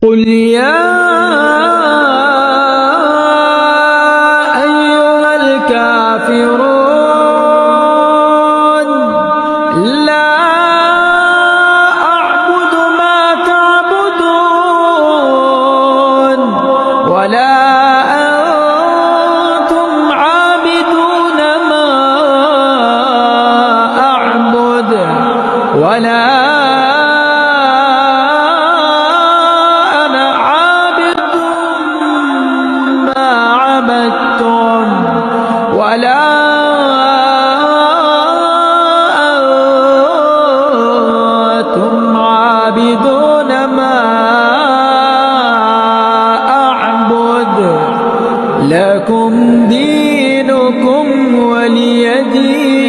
قل يا أيها الكافرون لا أعبد ما تعبدون ولا أنتم عابدون ما أعبد ولا ولا أنتم عابدون ما أعبد لكم دينكم ولي دين.